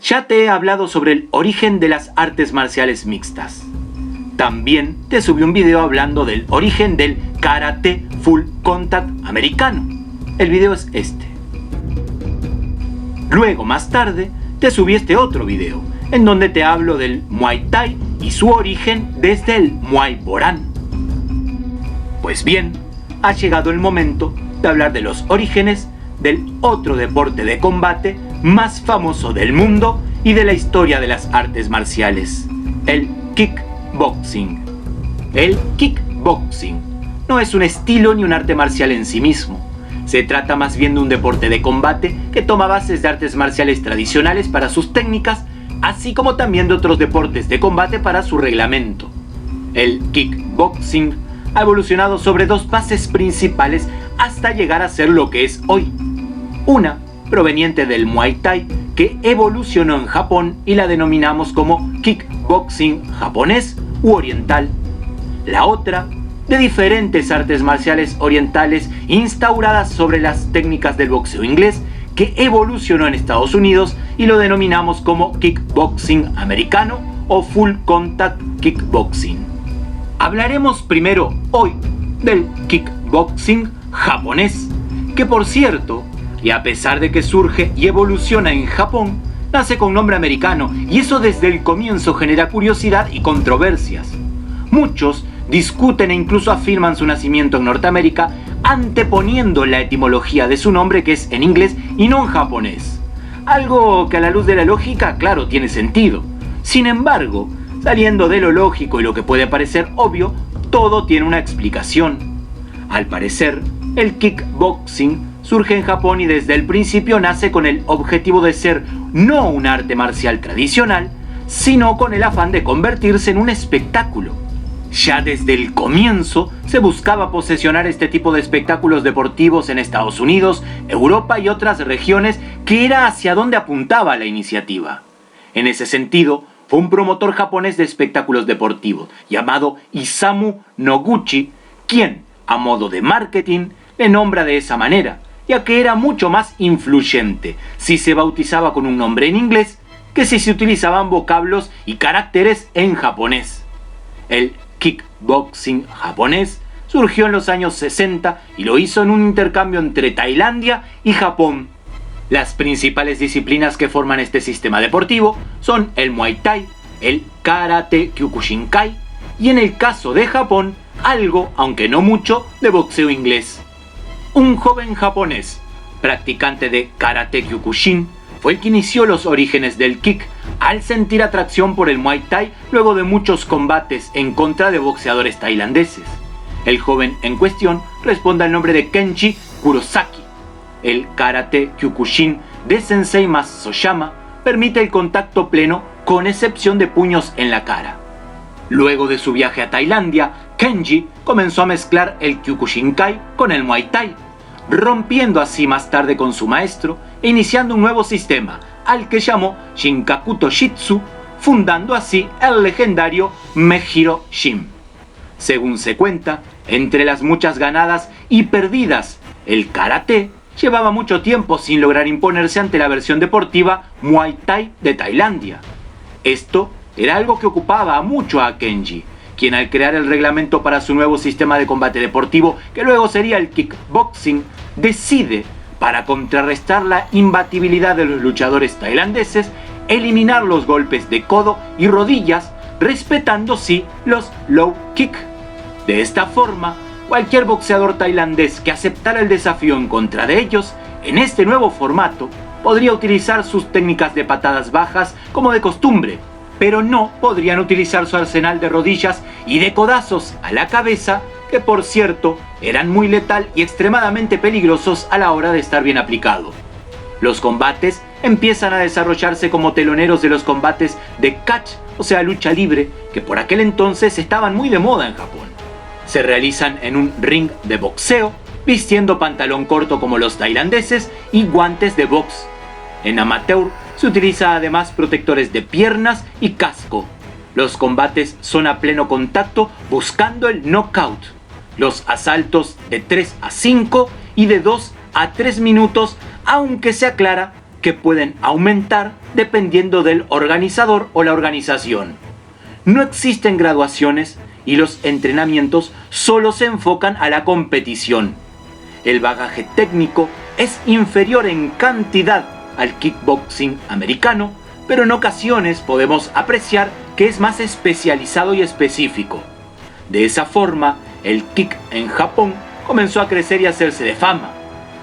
Ya te he hablado sobre el origen de las artes marciales mixtas. También te subí un video hablando del origen del karate full contact americano. El video es este. Luego, más tarde, te subí este otro video, en donde te hablo del Muay Thai y su origen desde el Muay Boran. Pues bien, ha llegado el momento de hablar de los orígenes del otro deporte de combate más famoso del mundo y de la historia de las artes marciales, el kickboxing. El kickboxing no es un estilo ni un arte marcial en sí mismo. Se trata más bien de un deporte de combate que toma bases de artes marciales tradicionales para sus técnicas, así como también de otros deportes de combate para su reglamento. El kickboxing ha evolucionado sobre dos bases principales hasta llegar a ser lo que es hoy. Una, proveniente del Muay Thai, que evolucionó en Japón y la denominamos como kickboxing japonés u oriental. La otra, de diferentes artes marciales orientales instauradas sobre las técnicas del boxeo inglés, que evolucionó en Estados Unidos y lo denominamos como kickboxing americano o full contact kickboxing. Hablaremos primero hoy del kickboxing japonés, que por cierto, y a pesar de que surge y evoluciona en Japón, nace con nombre americano y eso desde el comienzo genera curiosidad y controversias. Muchos discuten e incluso afirman su nacimiento en Norteamérica anteponiendo la etimología de su nombre, que es en inglés y no en japonés. Algo que a la luz de la lógica, claro, tiene sentido. Sin embargo, saliendo de lo lógico y lo que puede parecer obvio, todo tiene una explicación. Al parecer, el kickboxing surge en Japón y desde el principio nace con el objetivo de ser no un arte marcial tradicional, sino con el afán de convertirse en un espectáculo. Ya desde el comienzo se buscaba posesionar este tipo de espectáculos deportivos en Estados Unidos, Europa y otras regiones, que era hacia donde apuntaba la iniciativa. En ese sentido, fue un promotor japonés de espectáculos deportivos llamado Isamu Noguchi quien, a modo de marketing, le nombra de esa manera, ya que era mucho más influyente si se bautizaba con un nombre en inglés que si se utilizaban vocablos y caracteres en japonés. El kickboxing japonés surgió en los años 60 y lo hizo en un intercambio entre Tailandia y Japón. Las principales disciplinas que forman este sistema deportivo son el Muay Thai, el Karate Kyokushinkai y en el caso de Japón, algo, aunque no mucho, de boxeo inglés. Un joven japonés, practicante de Karate Kyokushin, fue el que inició los orígenes del kick al sentir atracción por el Muay Thai luego de muchos combates en contra de boxeadores tailandeses. El joven en cuestión responde al nombre de Kenji Kurosaki. El Karate Kyokushin de Sensei Masoyama permite el contacto pleno con excepción de puños en la cara. Luego de su viaje a Tailandia, Kenji comenzó a mezclar el Kyokushinkai con el Muay Thai, rompiendo así más tarde con su maestro e iniciando un nuevo sistema, al que llamó Shinkakuto Shitsu, fundando así el legendario Mejiro Shin. Según se cuenta, entre las muchas ganadas y perdidas, el karate llevaba mucho tiempo sin lograr imponerse ante la versión deportiva Muay Thai de Tailandia. Esto era algo que ocupaba mucho a Kenji, quien al crear el reglamento para su nuevo sistema de combate deportivo, que luego sería el kickboxing, decide, para contrarrestar la imbatibilidad de los luchadores tailandeses, eliminar los golpes de codo y rodillas, respetando sí los low kick. De esta forma, cualquier boxeador tailandés que aceptara el desafío en contra de ellos, en este nuevo formato, podría utilizar sus técnicas de patadas bajas como de costumbre, pero no podrían utilizar su arsenal de rodillas y de codazos a la cabeza, que por cierto eran muy letal y extremadamente peligrosos a la hora de estar bien aplicado. Los combates empiezan a desarrollarse como teloneros de los combates de catch, o sea lucha libre, que por aquel entonces estaban muy de moda en Japón. Se realizan en un ring de boxeo, vistiendo pantalón corto como los tailandeses y guantes de box. En amateur se utiliza además protectores de piernas y casco. Los combates son a pleno contacto buscando el knockout. Los asaltos de 3 a 5 y de 2 a 3 minutos, aunque se aclara que pueden aumentar dependiendo del organizador o la organización. No existen graduaciones y los entrenamientos solo se enfocan a la competición. El bagaje técnico es inferior en cantidad al kickboxing americano, pero en ocasiones podemos apreciar que es más especializado y específico. De esa forma, el kick en Japón comenzó a crecer y a hacerse de fama.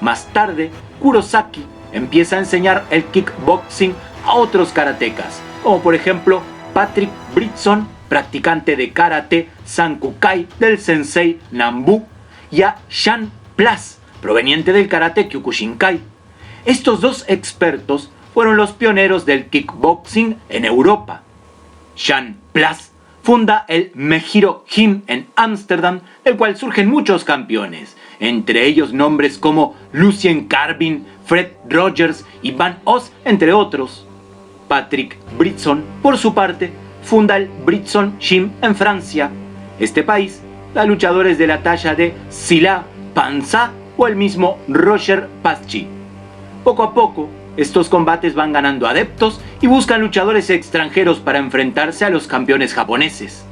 Más tarde, Kurosaki empieza a enseñar el kickboxing a otros karatecas, como por ejemplo Patrick Britson, practicante de karate Sankukai del sensei Nambu, y a Sean Plas, proveniente del karate Kyokushinkai. Estos dos expertos fueron los pioneros del kickboxing en Europa. Sean Plas funda el Mejiro Gym en Ámsterdam, del cual surgen muchos campeones, entre ellos nombres como Lucien Carvin, Fred Rogers y Van Os, entre otros. Patrick Britson, por su parte, funda el Britson Gym en Francia. Este país da luchadores de la talla de Sila Panza o el mismo Roger Paschi. Poco a poco, estos combates van ganando adeptos y buscan luchadores extranjeros para enfrentarse a los campeones japoneses.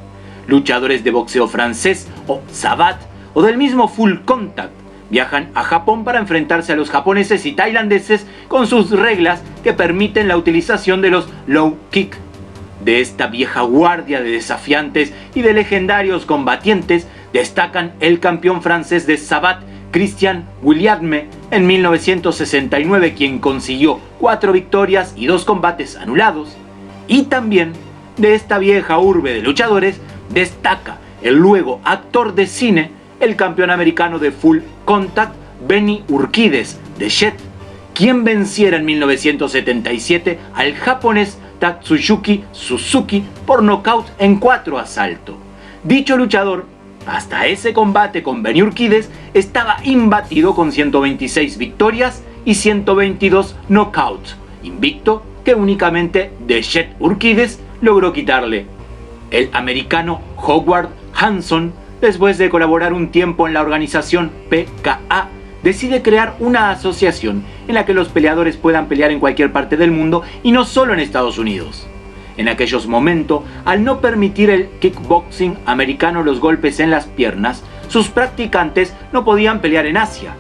Luchadores de boxeo francés o Sabat o del mismo Full Contact viajan a Japón para enfrentarse a los japoneses y tailandeses con sus reglas que permiten la utilización de los low kick. De esta vieja guardia de desafiantes y de legendarios combatientes destacan el campeón francés de Sabat, Christian Guilladme, en 1969, quien consiguió 4 victorias y 2 combates anulados. Y también de esta vieja urbe de luchadores destaca el luego actor de cine, el campeón americano de Full Contact, Benny Urquidez, de Shed, quien venciera en 1977 al japonés Tatsuyuki Suzuki por nocaut en 4 asaltos. Dicho luchador, hasta ese combate con Benny Urquidez, estaba imbatido con 126 victorias y 122 knockouts, invicto que únicamente The Shed Urquidez logró quitarle. El americano Howard Hanson, después de colaborar un tiempo en la organización PKA, decide crear una asociación en la que los peleadores puedan pelear en cualquier parte del mundo y no solo en Estados Unidos. En aquellos momentos, al no permitir el kickboxing americano los golpes en las piernas, sus practicantes no podían pelear en Asia.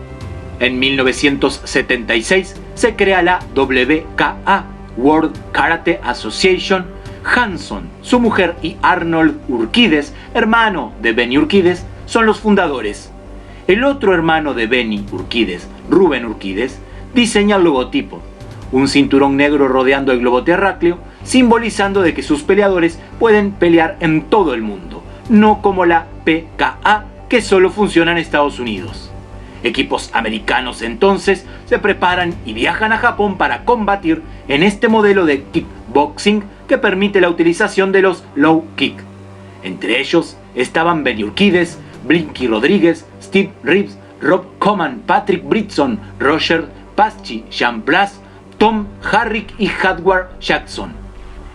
En 1976 se crea la WKA, World Karate Association. Hanson, su mujer y Arnold Urquidez, hermano de Benny Urquidez, son los fundadores. El otro hermano de Benny Urquidez, Rubén Urquidez, diseña el logotipo, un cinturón negro rodeando el globo terráqueo, simbolizando de que sus peleadores pueden pelear en todo el mundo, no como la PKA, que solo funciona en Estados Unidos. Equipos americanos entonces se preparan y viajan a Japón para combatir en este modelo de kickboxing que permite la utilización de los low kick. Entre ellos estaban Benny Urquidez, Blinky Rodríguez, Steve Reeves, Rob Coman, Patrick Britson, Roger Paschi, Sean Plas, Tom Harrick y Howard Jackson.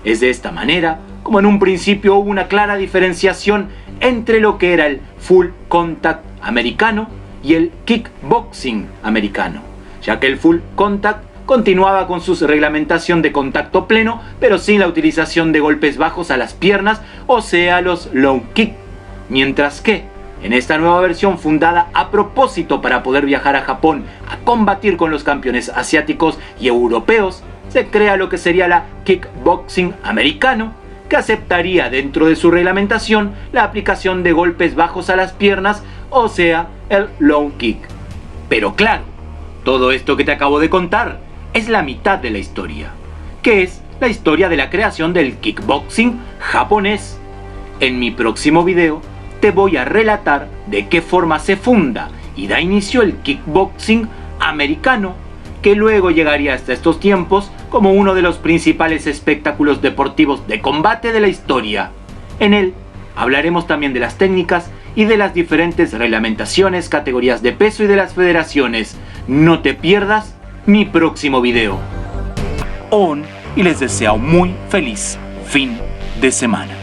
Es de esta manera como en un principio hubo una clara diferenciación entre lo que era el full contact americano y el kickboxing americano, ya que el full contact continuaba con su reglamentación de contacto pleno, pero sin la utilización de golpes bajos a las piernas, o sea, los low kick, mientras que en esta nueva versión, fundada a propósito para poder viajar a Japón a combatir con los campeones asiáticos y europeos, se crea lo que sería la kickboxing americano, que aceptaría dentro de su reglamentación la aplicación de golpes bajos a las piernas, o sea, el low kick. Pero claro, todo esto que te acabo de contar es la mitad de la historia, que es la historia de la creación del kickboxing japonés. En mi próximo video te voy a relatar de qué forma se funda y da inicio el kickboxing americano, que luego llegaría hasta estos tiempos como uno de los principales espectáculos deportivos de combate de la historia. En él hablaremos también de las técnicas y de las diferentes reglamentaciones, categorías de peso y de las federaciones. No te pierdas mi próximo video. Y les deseo muy feliz fin de semana.